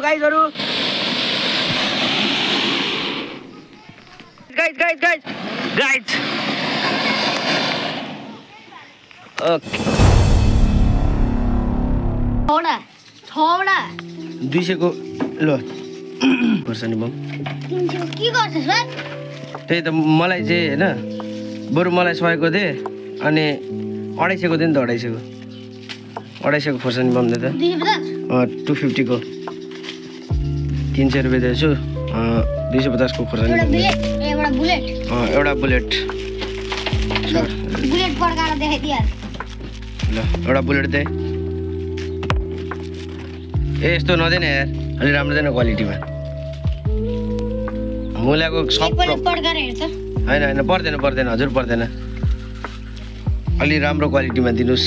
गाइजहरु guys okay थोडा 200 को ल पर्सनी बम के गर्छस् भाइ त्यही त मलाई चाहिँ हैन बरु मलाई 100 को दे अनि 250 को दे नि त 250 को पर्सनी बम दे त 250 को 300 रुपैयाँ दिएछु 250 को पर्सनी एउटा बुलेट एउटा बुलेट पड्काएर देखाइदिए ल एउटा बुलेट दे ए यस्तो नदेन यार अलि राम्रो देन क्वालिटीमा मुलाको सब पड्काएर हेर्छ हैन पर्दैन हजुर पर्दैन अलि राम्रो क्वालिटीमा दिनुस्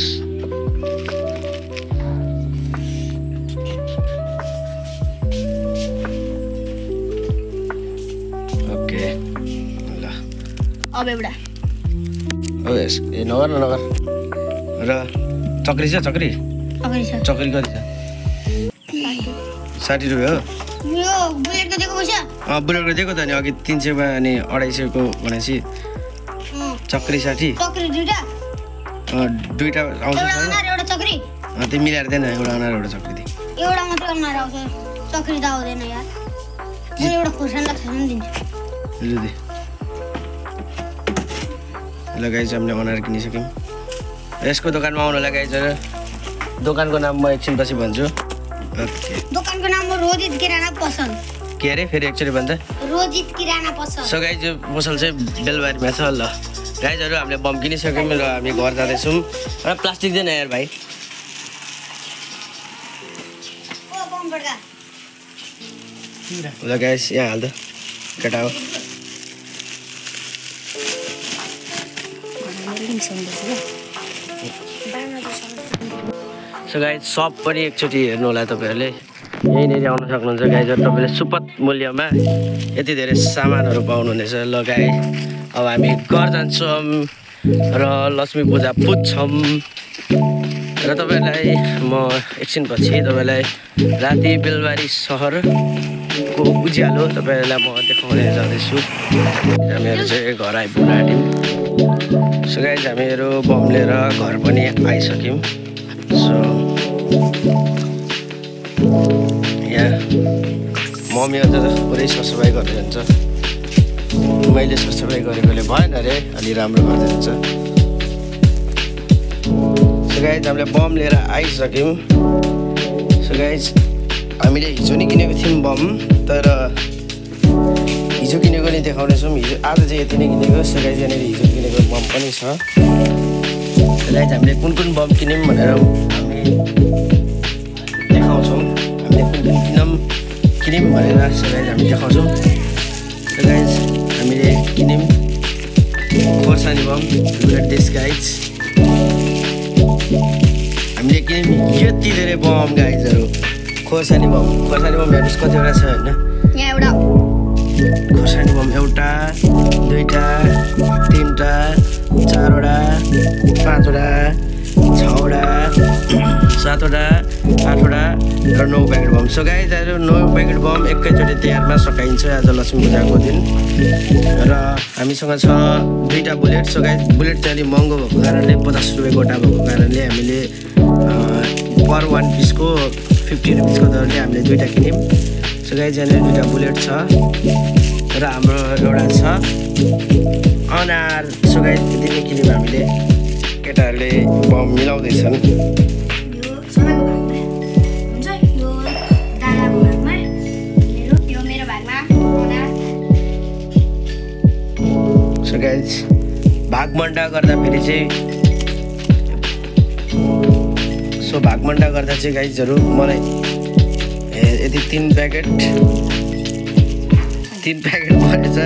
ओके ल अब एउटा ओएस ए नगर र चक्री छ चक्री अगाडि छ चक्री कति छ 60 रुपैयाँ हो यो बुलेटको दिएको पैसा बुलेटको दिएको त नि अघि 300 मा अनि 250 को भनेपछि चक्री 60 चक्री दुईटा दुईटा आउँछ एउटा अनार एउटा चक्री त्यो मिलाएर देन एउटा अनार एउटा चक्री दे एउटा मात्र अनार आउँछ चक्री त आउँदैन यार म एउटा खुर्सानी लाग्छ नि दिन्छु लु दे ल गाइज हामीले अनार किनिसक्यौँ यसको दोकानमा आउनुलाई गाइज दोकानको नाम म एकछिनपछि भन्छु ओके दोकानको नाम हो रोजित किराना पसल के अरे फेरि एकचोटि भन्छ रोजित किराना पसल सो गाइज यो पसल चाहिँ बेलबारीमा छ ल गाइजहरू हामीले बम किनिसक्यौँ र हामी घर जाँदैछौँ र प्लास्टिक दिएन यार भाइ ओ बम पड्का ल गाइज यहाँ हाल्दा केटा हो सो गाइज सब पनि एकचोटि हेर्नु होला तपाईँहरूले यहीँनिर आउन सक्नुहुन्छ गाइजहरू तपाईँले सुपथ मूल्यमा यति धेरै सामानहरू पाउनुहुनेछ ल गाई अब हामी घर जान्छौँ र लक्ष्मी पूजा पुज्छौँ र तपाईँहरूलाई म एकछिनपछि तपाईँलाई राति बेलबारी सहरको उज्यालो तपाईँहरूलाई म देखाउने जाँदैछु हामीहरू चाहिँ घर आइपुग्न आँट्यौँ सो गाइज हामीहरू बम लिएर घर पनि आइसक्यौँ सो यहाँ मम्मी अझ पुरै सरसफाइ गर्दै हुन्छ मैले सरसफाइ गरेकोले भएन अरे अलि राम्रो गर्दै हुन्छ सो गाइज हामीले बम लिएर आइसक्यौँ सो गाइज हामीले हिजो नि किनेको थियौँ बम तर हिजो किनेको नि देखाउनेछौँ हिजो आज चाहिँ यति नै किनेको सो गाइज यहाँनिर हिजो किनेको बम पनि छ गाइज हामीले कुन बम किन्यौँ भनेर हामी देखाउँछौँ हामीले कुन किन्यौँ भनेर सो गाइज हामी देखाउँछौँ सो गाइज हामीले किन्यौँ खोर्सानी बम लुक एट दिस गाइज हामीले किन्यौँ यति धेरै बम गाइजहरू खोर्सानी बम हेर्नुहोस् कतिवटा छ होइन यहाँ एउटा खोर्सानी बम एउटा दुईवटा तिनवटा चारवटा पाँचवटा छवटा सातवटा आठवटा र 9 प्याकेट बम सो गाइजहरू 9 प्याकेट बम एकैचोटि तिहारमा सकाइन्छ आज लक्ष्मी पूजाको दिन र हामीसँग छ दुईवटा बुलेट सो गाइज बुलेट चाहिँ अलिक महँगो भएको कारणले 50 रुपियाँ गोटा भएको कारणले हामीले पर 1 पिसको 50 रुपिसको दरले हामीले दुईवटा किन्यौँ सो गाइज यहाँनिर दुईवटा बुलेट छ र हाम्रो एउटा छ अनार सो गाइज त्यति नै किन्यौँ हामीले केटाहरूले बम मिलाउँदैछन् सो गाइज भागमण्डा गर्दाखेरि चाहिँ गाइजहरू मलाई यति 3 प्याकेट परेछ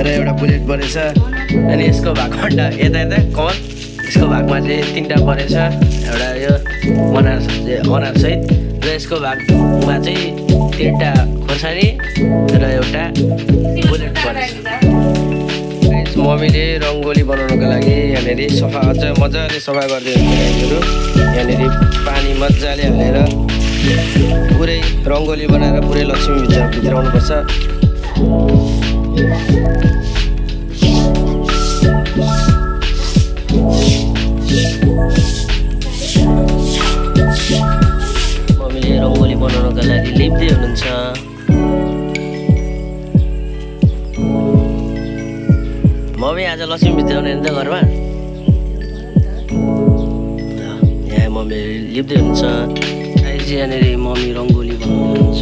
र एउटा बुलेट परेछ अनि यसको भागमण्डा यता कमल यसको भागमा चाहिँ 3टा परेछ एउटा यो अनारसहित र यसको भागमा चाहिँ 3टा खोर्सानी र एउटा बुलेट परेछ मम्मीले रङ्गोली बनाउनको लागि यहाँनिर मजाले सफा गरिदिनु गाइजहरू यहाँनिर पानी मजाले हालेर पुरै रङ्गोली बनाएर पुरै लक्ष्मी भित्राउनुपर्छ। मम्मीले रङ्गोली बनाउनका लागि लिप्दै हुनुहुन्छ। मम्मी आज लक्ष्मी भित्राउने नि त घरमा? यहाँ मम्मीले लिप्दै हुनुहुन्छ। यहाँनिर मम्मी रङ्गोली बनाउनुहुन्छ।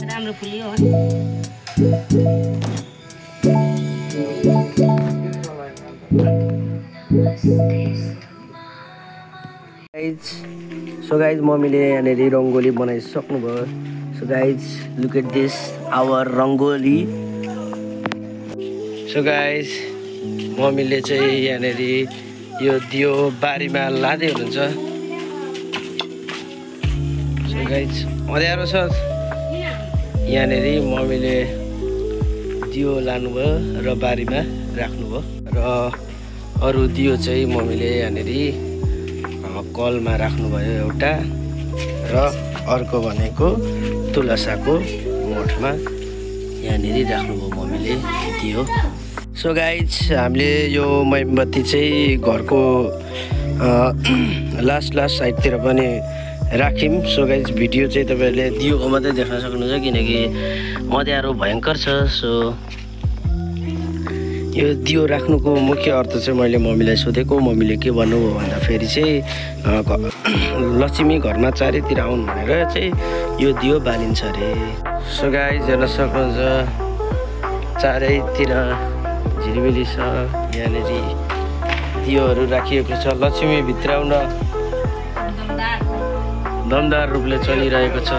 राम्रो फुल्यो सो गाइज मम्मीले यहाँनिर रङ्गोली बनाइसक्नुभयो। So guys look at this our rangoli. So guys मम्मीले चाहिँ यहाँनिर यो दियो बारीमा लाँदै हुनुहुन्छ। सो गाइज अँध्यारो छ यहाँनिर मम्मीले दियो लानुभयो र बारीमा राख्नुभयो र अरू दियो चाहिँ मम्मीले यहाँनिर कलमा राख्नुभयो एउटा र अर्को भनेको तुलसाको मठमा यहाँनिर राख्नुभयो मम्मीले दियो। सो गाइज हामीले यो मोमबत्ती चाहिँ घरको लास्ट साइडतिर पनि राख्यौँ। सो गाइज भिडियो चाहिँ तपाईँहरूले दियोको मात्रै देख्न सक्नुहुन्छ किनकि अँध्यारो भयङ्कर छ। सो यो दियो राख्नुको मुख्य अर्थ चाहिँ मैले मम्मीलाई सोधेको, मम्मीले के भन्नुभयो भन्दाखेरि चाहिँ लक्ष्मी घरमा चारैतिर आउनु भनेर चाहिँ यो दियो बालिन्छ अरे। सो गाइज हेर्न सक्नुहुन्छ चारैतिर झिलिमिली छ। यहाँनिर दियोहरू राखिएको छ। लक्ष्मी भित्राउन दमदार रूपले चलिरहेको छ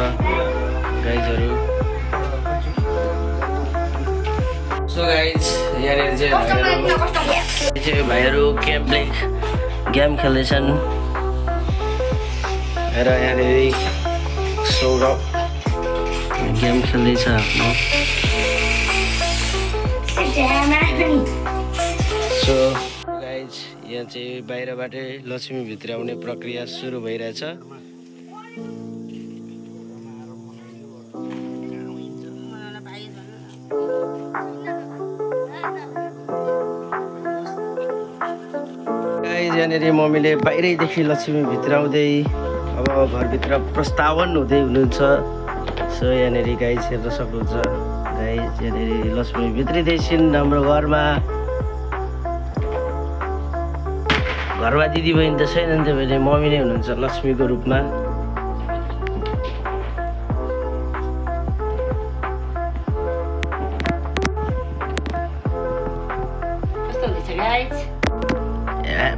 गाइजहरू। सो गाइज यहाँनिर चाहिँ भाइहरू गेम खेल्दैछन् र यहाँनिर सौरभ गेम खेल्दैछ आफ्नो। सो गाइज यहाँ चाहिँ बाहिरबाटै लक्ष्मी भित्राउने प्रक्रिया सुरु भइरहेछ। यहाँनिर मम्मीले बाहिरैदेखि लक्ष्मी भित्राउँदै अब घरभित्र प्रस्तावन हुँदै हुनुहुन्छ। सो यहाँनिर गाइज हेर्न सक्नुहुन्छ। गाइज यहाँनिर लक्ष्मी भित्रिँदैछिन् हाम्रो घरमा। घरमा दिदी बहिनी त छैनन्, त्यो भने मम्मी नै हुनुहुन्छ लक्ष्मीको रूपमा।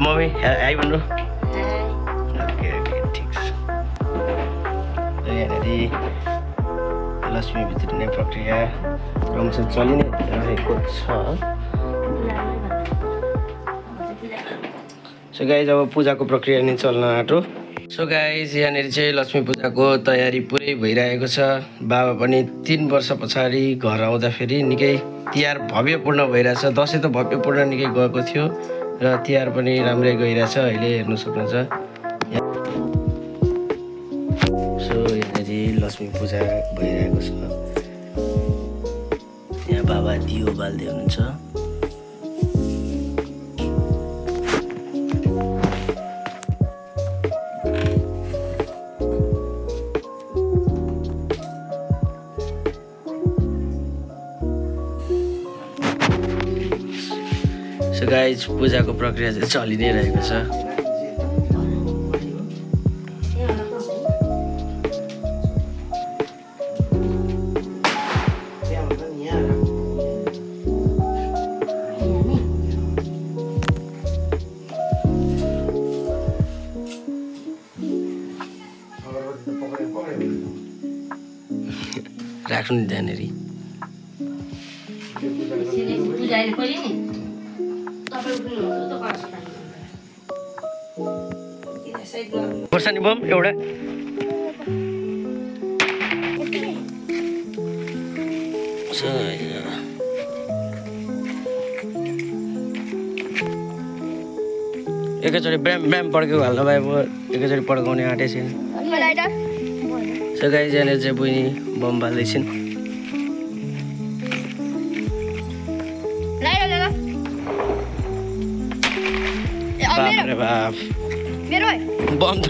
मम्मी हाई भन्नु। ओके ठिक छ। यहाँनिर लक्ष्मी भित्रिने प्रक्रिया क्रमशः चलि नै रहेको छ। सो गाइज अब पूजाको प्रक्रिया नै चल्न आँटो। सो गाइज यहाँनिर चाहिँ लक्ष्मी पूजाको तयारी पुरै भइरहेको छ। बाबा पनि 3 वर्ष पछाडि घर आउँदाखेरि निकै तिहार भव्यपूर्ण भइरहेछ। दसैँ त भव्यपूर्ण निकै गएको थियो र तिहार पनि राम्रै गइरहेछ अहिले हेर्न सक्नुहुन्छ। सो यहाँनिर लक्ष्मी पूजा भइरहेको छ। यहाँ बाबा दियो बाल्दै हुनुहुन्छ। सो गाइज पूजाको प्रक्रिया चाहिँ चलि नै रहेको छ। राख्नु नि त्यहाँनेरि खोर्सानी बम एउटा एकैचोटि ब्याम ब्याम पड्केको हाल्नु भए एकैचोटि पड्काउने आँटे छैन सो गाइस यहाँनिर चाहिँ बहिनी बम बाल्दैछन् बापरे बाप बम त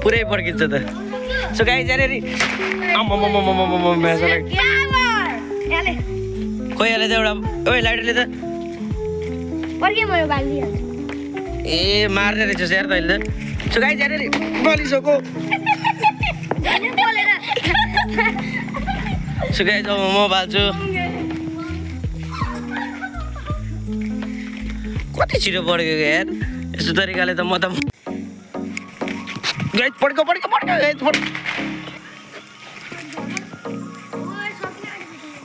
पुरै पड्किन्छ त सो गाइस यहाँनिर खोइ हाले त एउटा ओइ लाइटरले त ए मार्ने रहेछ यार तैँले त सो गाइस यहाँनिर बलिसक्यो सो गाइस अब म बाल्छु कति छिटो पड्केको यार यस्तो तरिकाले त म त गाइस पड्क्यो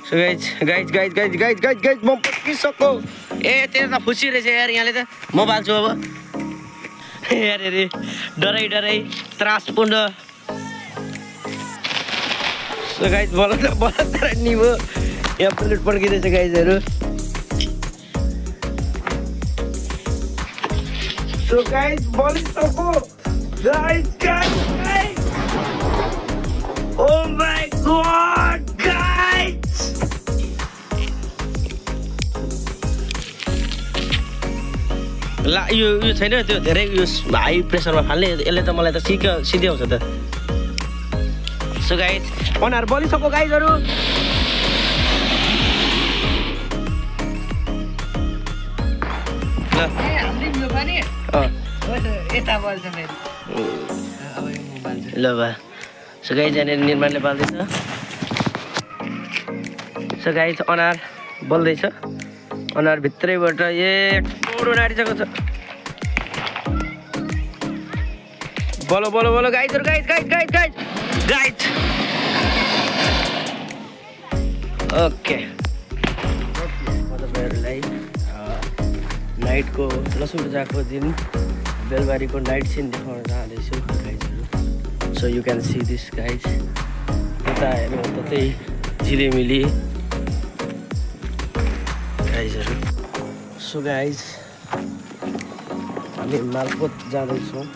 सो गाइस म पड्किसक्यो ए तेरो त खुसी रहेछ यार यहाँले त म बाल्छु अब यार अरे डराइ त्रासपूर्ण सो गाइस बल त नि भयो यहाँ प्लेट पड्किँदैछ गाइसहरू सो गाइस बलिसक्यो guys oh my god guys ला यो छैन त्यो धेरै यो हाई प्रेसरमा फाल्ने यसले त मलाई त सिधै आउँछ त सो गाइस अनुहार बलिसक्यो गाइसहरू ल बा सो गाइस यहाँनिर निर्माणले बाल्दैछ सो गाइस अनुहार बल्दैछ अनुहार भित्रैबाट एकटोरो नाटिसकेको छ बोलो गाइसहरू गाइस ओके म तपाईँहरूलाई नाइटको लसुन पूजाको दिन बेलबारीको नाइट सिन देखाउन चाहँदैछु गाइजहरू so you can see this guys यता हेर्नु त त्यही झिलिमिली गाइजहरू सो गाइज हामी मालपोत जाँदैछौँ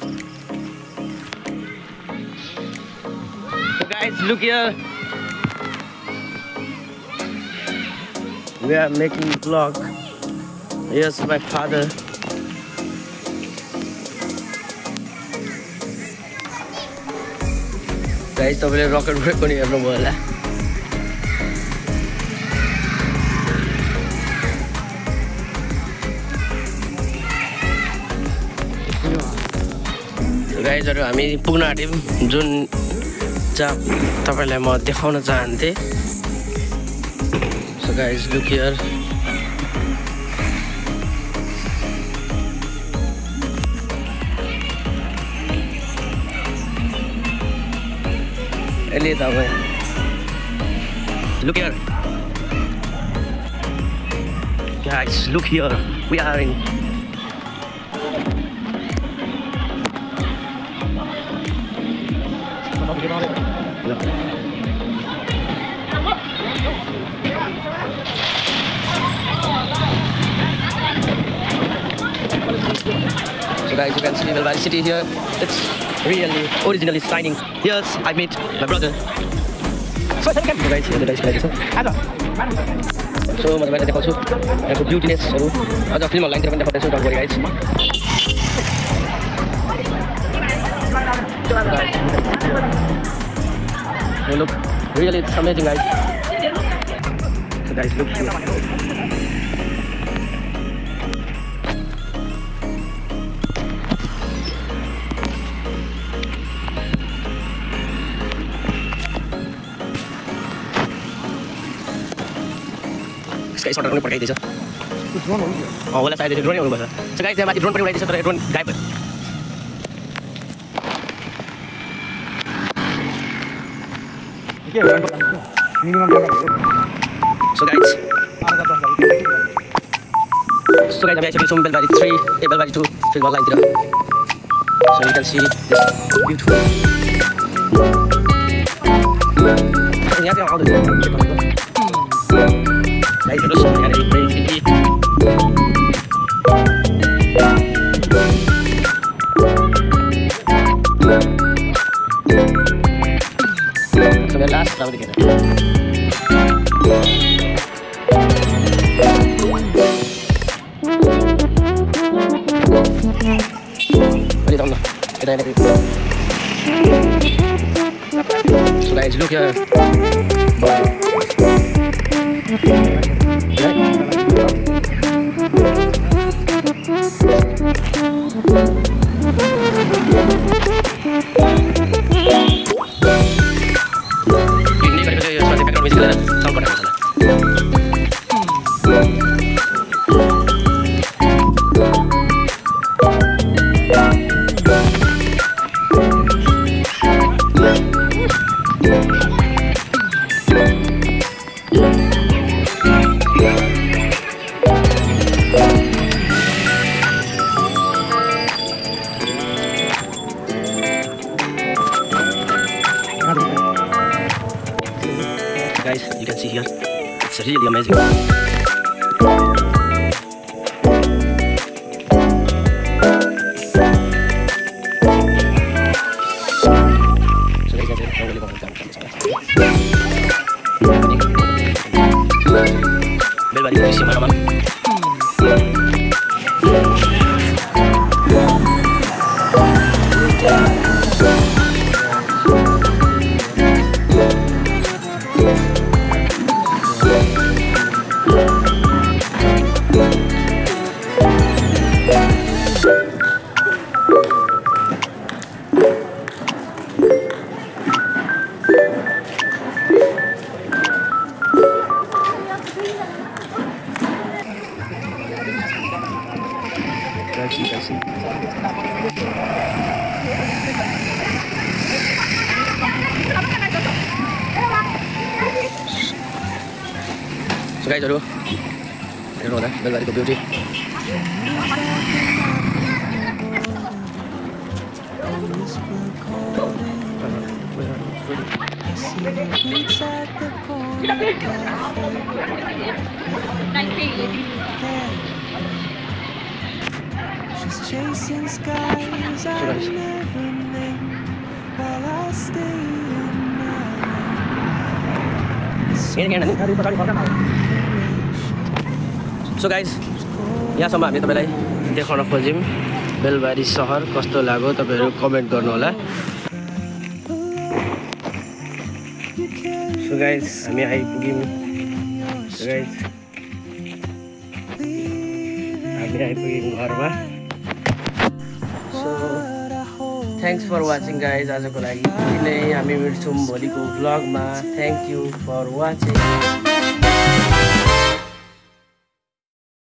guys look here we are making vlog here's my father guys तपाईले रकेट ब्रेक पनि हेर्नु भयो होला गाइजहरु हामी पुग्न आँट्यौं जुन जहाँ तपाईलाई म देखाउन चाहन्थे सो गाइस लुक हियर यसले तपाईँ look here guys look here we are in So guys, you can see Belbari city here. It's really originally shining. Yes, I meet my brother. So guys, here the guys like this. So म तपाईलाई देखाउँछु यहाँको ब्युटीनेसहरु अझ film लाइनतिर पनि देखाउँदैछु don't worry guys You look really it's amazing guys. So guys look here. Guys order पनि पठाइदिएछ ड्रोन हो नि होला सायद ड्रोन नै हुनुपर्छ सो गाइस यहाँ माथि ड्रोन पनि उडाइदिएछ तर ड्रोन गायब भयो के हो So guys, हामी आइसकेछौँ बेलबारी 3 बेलबारी 2 फेरि घर लाइनतिर. So you can see this beautiful. यहाँ चाहिँ आउँदैछ गाइस, हेर्नुहोस् यहाँ खिड्की. So the last round again. So guys, look here. Ini kan suatu background music lah, sound kotak masalah. Guys, you can see here, it's really amazing. So guys, Belbari drisnya mana-mana. You can see. So guys, aduh, ini loh, Belbari ko beauty. Chasing skies I never named while I stay in my So guys, यहाँसम्म हामीले तपाईलाई देखाउन खोज्यौँ बेलबारी सहर कस्तो लाग्यो तपाईहरु comment गर्नु होला. So guys, हामी आइपुग्यौँ. So guys, हामी आइपुग्यौँ घरमा. Thanks for watching guys. आजको लागि यति नै. हामी भेट्छौँ भोलिको भ्लगमा. Thank you for watching.